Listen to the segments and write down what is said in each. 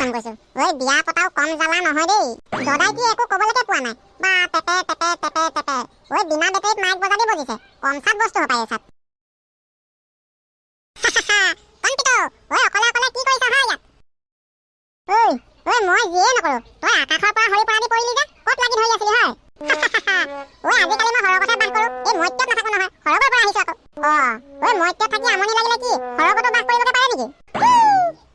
Phone কৰিছো ঐ বিয়া পতাও কম জ্বালা নহয় দেই দদাই কি একো কবলৈকে পোৱা নাই বা পেপে পেপে পেপে পেপে ঐ বিনা বেটেৰীত মাইক বজাবি বজিছে কম চাত বস্তু হপায় চাত কণ্টিটো ঐ অকলে অকলে কি কৰিছ হা ইয়াত ঐ ঐ মই যিয়ে নকৰো তই আকাশৰ পৰা হৰি পৰা দি পৰিলি যে ক'ত লাগি ধৰি আছিলি হয় ঐ আজিকালি মই হৰৰ কথা বাস কৰো এই মত্যত নাথাকো নহয় হৰগৰ পৰা আহিছো আকৌ ঐ মত্যত থাকি আমনি লাগিলে কি হৰগতো বাস কৰিবকে পাৰে নেকি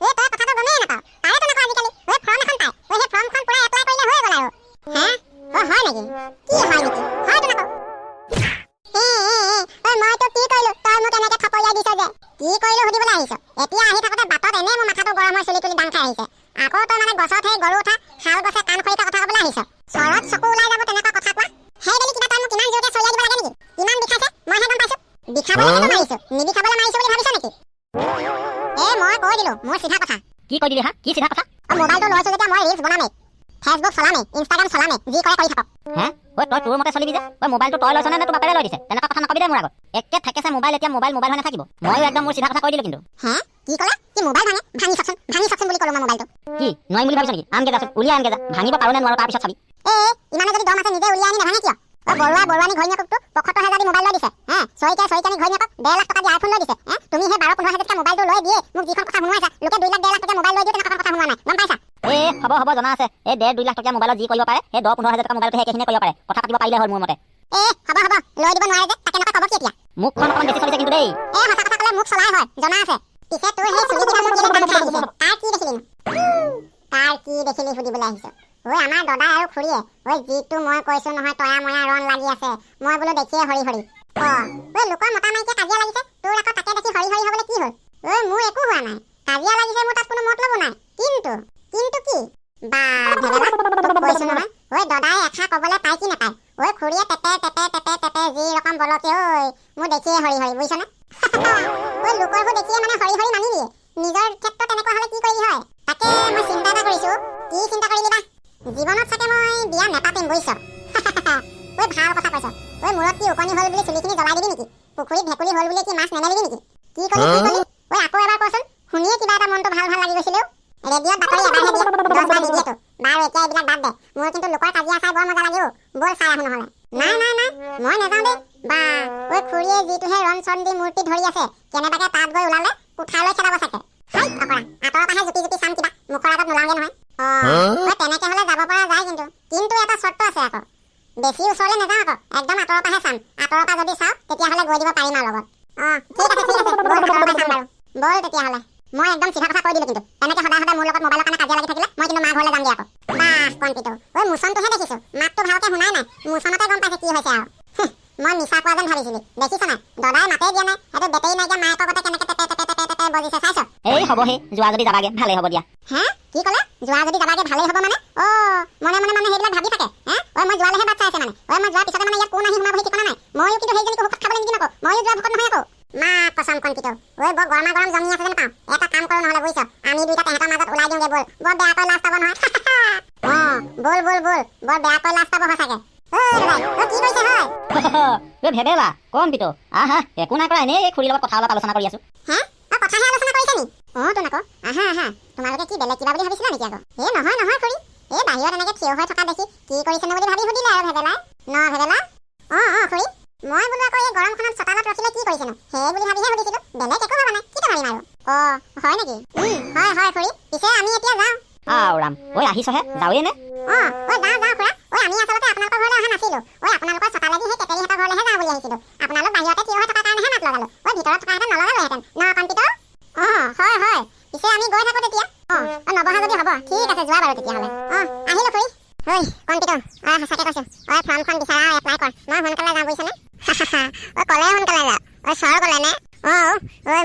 এই তই কথাটো গমেই নাপাৱ তাৰেতো নাপাৱ আজিকালি ঐ ফৰ্ম এখন পায় ঐ সেই ফৰ্মখন পুৰা এপ্লাই কৰিলে হৈ গ'ল আৰু হয় নেকি কি হয় নেকি হয়তো নাপাৱ মই তো কি কৰিলো তই মোক এনেকে থপৰিয়াই দিছ যে কি কৰিলো সুধিবলৈ আহিছ এতিয়া আহি থাকোতে বাটত এনে মোৰ মাথাটো গৰম হৈ চলি তুলি দাং খাই আহিছে আকৌ তই মানে গছত সেই গৰু উঠা শাল গছে কাণ খৰিকা কথা ক'বলৈ আহিছ চৰত চকু ওলাই যাব তেনেকুৱা কথা কোৱা সেই বুলি কিবা তই মোক কিমান জোৰকে চলিয়াই দিব লাগে নেকি কিমান বিষাইছে মইহে গম পাইছো বিষাবলৈ মাৰিছো নিবিষাবলৈ মাৰিছো বুলি ভাবিছ নেকি মই কৈ দিলো মোৰ চিধা কথা কি কৈ দিলি হা কি চিধা কথা মোবাইলটো লৈছো যেতিয়া মই ৰিলছ বনামেই ফেচবুক চলামেই ইনষ্টাগ্ৰাম চলামেই যি কৰে কৰি থাকক তই তোৰ মতে চলিবি যে মোবাইলটো তই লৈছ নে তোৰ বাপেৰে লৈ দিছে তেনেকুৱা কথা নকবি দে মোৰ আগত একে থাকেছে মোবাইল এতিয়া মোবাইল হৈ নাথাকিব ময়ো একদম মোৰ চিধা কথা কৈ দিলো কিন্তু কি ক'লা কি মোবাইল ভাঙি চাচোন বুলি ক'লো মই মোবাইলটো কি নোৱাৰিম বুলি ভাবিছ নেকি আনকে যাচোন উলিয়াই আনকে যা ভাঙিব পাৰো নে নোৱাৰো তাৰপিছত চাবি ইমানে যদি দম আছে নিজে উলিয়াই আনি নাভাঙে কিয় বৰুৱানী ঘৈণীয়েকটো ৭৫,০০০ দি মোবাইল লৈ দিছে চৈকানী ঘৈণীয়েকক ১.৫ লাখ টকা দি আইফোন লৈ দিছে তুমি সেই ১২-১৫,০০০ টকা মোবাইলটো লৈ দিয়ে মোক যিখন কথা শুনোৱাইছা লোকে ২ লাখ ১.৫ লাখ টকা মোবাইল লৈ দিয়ে তেনেকুৱা কথা শুনোৱা নাই গম পাইছা হ'ব জনা আছে এই ১.৫-২ লাখ টকা মোবাইলত যি কৰিব পাৰে সেই ১০-১৫,০০০ টকা মোবাইলতে একেখিনিয়ে কৰিব পাৰে কথা পাতিব পাৰিলে হ'ল মোৰ মতে হ'ব লৈ দিব নোৱাৰে যে তাকে নকয় ক'ব কি এতিয়া মুখখন অকণমান বেছি চলিছে কিন্তু দেই সঁচা কথা ক'লে মুখ চলাই হয় জনা আছে পিছে তোৰ সেই চুলি কিটা মোক কেলে দাম খাই দিছে তাৰ কি দেখিলি সুধিবলৈ আহিছ ঐ আমাৰ দাদা আৰু খুৰীয়ে যিটো মই কৈছো নহয় তয়া ময়া ৰণ লাগি আছে মই বোলো দেখিয়ে হৰি ঐ লোকৰ মতা মাইকীয়ে কাজিয়া লাগিছে তোৰ আকৌ তাকে দেখি হৰি হ'বলৈ কি হ'ল মোৰ একো হোৱা নাই কাজিয়া লাগিছে মোৰ তাত কোনো মতলবো নাই কিন্তু কি বা ভেবেলা কৈছো নহয় দাদাই এষাৰ ক'বলৈ পাই কি নাপায় খুৰীয়ে পেপে যি ৰকম বলকে মোৰ দেখিয়ে হৰি বুজিছনে লোকৰবোৰ দেখিয়ে মানে হৰি মানি দিয়ে নিজৰ ক্ষেত্ৰত তেনেকুৱা হ'লে কি কৰিলি হয় তাকে মই চিন্তা এটা কৰিছো কি চিন্তা কৰিলি বা জীৱনত চাগে মই বিয়া নেপাতিম বুজিছ ভাল কথা কৈছ মূৰত কি ওকণি হ'ল বুলি চুলিখিনি জ্বলাই দিবি নেকি পুখুৰীত ভেকুলী হ'ল বুলি কি মাছ নেমেলিবি নেকি কি কৰিলি আকৌ এবাৰ কচোন শুনিয়ে কিবা এটা মনটো ভাল লাগি গৈছিলেও ৰেডিঅ'ত বাতৰি এবাৰহে দিয়ে 10 বাৰ নিদিয়েতো বাৰু এতিয়া এইবিলাক বাদ দে মোৰ কিন্তু লোকৰ কাজিয়া চাই বৰ মজা লাগে বল চাই আহো নহ'লে নাই মই নাযাওঁ দেই বা খুৰীয়ে যিটোহে ৰণ চন দি মূৰ্তি ধৰি আছে কেনেবাকে তাত গৈ ওলালে কোঠালৈ খেলাব চাগে অকৰা আঁতৰৰ পৰাহে জুপি চাম কিবা মুখৰ আগত নোলাওঁগে নহয় তেনেকে হ'লে যাব পৰা যায় কিন্তু এটা চৰ্ত আছে আকৌ বেছি ওচৰলৈ নাযাওঁ আকৌ একদম আঁতৰৰ পৰাহে চাম আঁতৰৰ পৰা যদি চাওঁ তেতিয়াহ'লে গৈ দিব পাৰিম আৰু লগত ঠিক আছে বল আঁতৰৰ পৰা চাম বাৰু বল তেতিয়াহ'লে মই একদম চিধা কথা কৈ দিলো কিন্তু এনেকে সদায় মোৰ লগত মোবাইলৰ কাৰণে কাজিয়া লাগি থাকিলে মই কিন্তু মা ঘৰলৈ যামগে আকৌ কণ্টিটো মোচনটোহে দেখিছো মাতটো ভালকে শুনাই নাই মোচনতে গম পাইছে কি হৈছে আৰু মই মিছা কোৱা যেন ভাবিছিলি দেখিছ নাই দাদাই মাতে দিয়া নাই সেইটো বেটেৰী নাইকিয়া মায়েকৰ কথা কেনেকে পেপে বজিছে চাইছ হ'বহে যোৱা যদি যাবাগে ভালে হ'ব দিয়া কি ক'লে যোৱা যদি যাবাগে ভালেই হ'ব মানে মনে সেইবিলাক ভাবি থাকে মই যোৱালেহে বাট চাই আছে মানে মই যোৱাৰ পিছতে মানে ইয়াত কোন আহি সোমাবহি ঠিকনা নাই ময়ো কিন্তু সেইজনীক ভোকত খাবলৈ নিদিম আকৌ ময়ো যোৱা ভোকত নহয় আকৌ মা কচম কণ্টিটো বৰ গৰমা গৰম জমি আছে যেন পাওঁ এটা কাম কৰো নহ'লে বুজিছ আমি দুইটা তেহেঁতৰ মাজত ওলাই দিওঁগে বল বৰ বেয়াকৈ লাজ পাব নহয় বল বৰ বেয়াকৈ লাজ পাব সঁচাকে কি কৈছে হয় ভেবেলা কণ্টিটো আহা একো নাই কৰা এনেই খুৰীৰ লগত কথা অলপ আলোচনা কৰি আছো কথাহে আলোচনা কৰিছে নি তোন আকৌ আহা তোমালোকে কি বেলেগ কিবা বুলি ভাবিছিলা নেকি আকৌ নহয় খুৰী বাহিৰত এনেকে থিয় হৈ থকা দেখি কি কৰিছেনো বুলি ভাবি সুধিলে আৰু ভেবেলাই ভেবেলা খুৰী মই বোলো আকৌ এই গৰমখনত চোতালত ৰখিলে কি কৰিছেনো সেই বুলি ভাবিহে সুধিছিলো বেলেগ একো ভাবা নাই কি ভাবিম আৰু হয় নেকি হয় খুৰী পিছে আমি এতিয়া যাওঁ ৰাম আহিছহে যাওঁৱে নে যাওঁ খুৰা আমি আচলতে আপোনালোকৰ ঘৰলৈ অহা নাছিলো আপোনালোকৰ চোতালেদি সেই কেতেলীহঁতৰ ঘৰলৈহে যাওঁ বুলি আহিছিলো আপোনালোক বাহিৰতে থিয় হৈ থকা কাৰণেহে মাত লগালো ভিতৰত থকাহেঁতেন নলগালোহেঁতেন কণ্টিটো হয় পিছে আমি গৈ থাকো তেতিয়া নবহা যদি হ'ব ঠিক আছে যোৱা বাৰু তেতিয়াহ'লে আহিলো খুৰী কণ্টিটো সঁচাকে কৈছো ফৰ্মখন বিচাৰা এপ্লাই কৰ মই সোনকালে যাওঁ বুজিছনে ক'লে সোনকালে যা চৰ ক'লে নে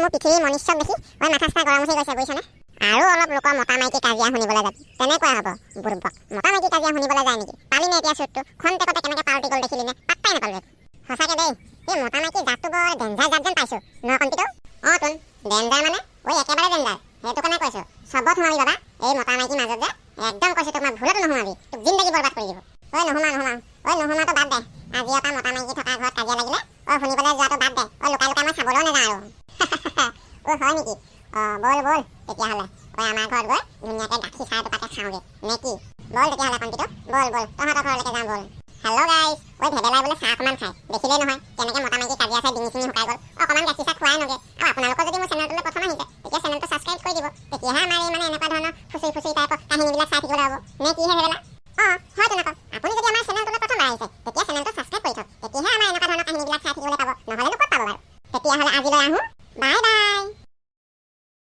মোৰ পৃথিৱীৰ মনুষ্যক দেখি মাথা চাথা গৰম উঠি গৈছে বুজিছনে আৰু অলপ লোকৰ মতা মাইকী কাজিয়া শুনিবলৈ যাবি তেনেকুৱা হ'ব বুৰ্বক মতা মাইকী কাজিয়া শুনিবলৈ যায় নেকি পালি নে এতিয়া চুটটো খন্তেকতে কেনেকে পাল্টি গ'ল দেখিলি নে পাত্তাই নাপালো সঁচাকে দেই এই মতা মাইকী জাতটো বৰ ডেঞ্জাৰ জাত যেন পাইছো কণ্টিটো তোন ডেঞ্জাৰ মানে একেবাৰে ডেঞ্জাৰ সেইটো কাৰণে কৈছো চবত সোমাবি বাবা এই মতা মাইকীৰ মাজত যে একদম কৈছো তোক মই ভুলতো নোসোমাবি তোক জিন্দগী বৰবাদ কৰি দিব নোসোমাতো বাদ দে আজি এটা মতা মাইকী থকা ঘৰত কাজিয়া লাগিলে শুনিবলৈ যোৱাটো বাদ দে লুকাই মই চাবলৈও নাযাওঁ আৰু হয় নেকি বল তেতিয়াহ'লে ঐ আমাৰ ঘৰত গৈ ধুনীয়াকৈ গাখীৰ চাহ এটোপাকে খাওঁগে নে কি? বল তেতিয়াহ'লে কণ্টিটো, বল বল তহঁতৰ ঘৰলৈকে যাওঁ বল। হেল্ল' গাইজ, ঐ ভেবেলাই বোলে চাহ অকণমান খায়, দেখিলেই নহয় কেনেকৈ মতা মাইকী কাজিয়া চাই ডিঙি চিঙি শুকাই গ'ল। অকণমান গাখীৰ চাহ খুৱাই নগে। আৰু আপোনালোকৰ যদি মোৰ চেনেলটোলৈ প্ৰথম আহিছে তেতিয়া চেনেলটো ছাবস্ক্ৰাইব কৰি দিব, তেতিয়াহে আমাৰ এই মানে এনেকুৱা ধৰণৰ ফুচুৰি ফুচুৰি টাইপৰ কাহিনীবিলাক চাই থাকিবলৈ হ'ব নে কিহে ভেবেলা? হয়তো নকওঁ, আপুনি যদি আমাৰ চেনেলটোলৈ প্ৰথম আহিছে তেতিয়া চেনেলটো ছাবস্ক্ৰাইব কৰি থওক, তেতিয়াহে আমাৰ এনেকুৱা ধৰণৰ কাহিনীবিলাক চাই থাকিবলৈ পাব, নহ'লেনো ক'ত পাব বাৰু। তেতিয়াহ'লে আজিলৈ আহোঁ।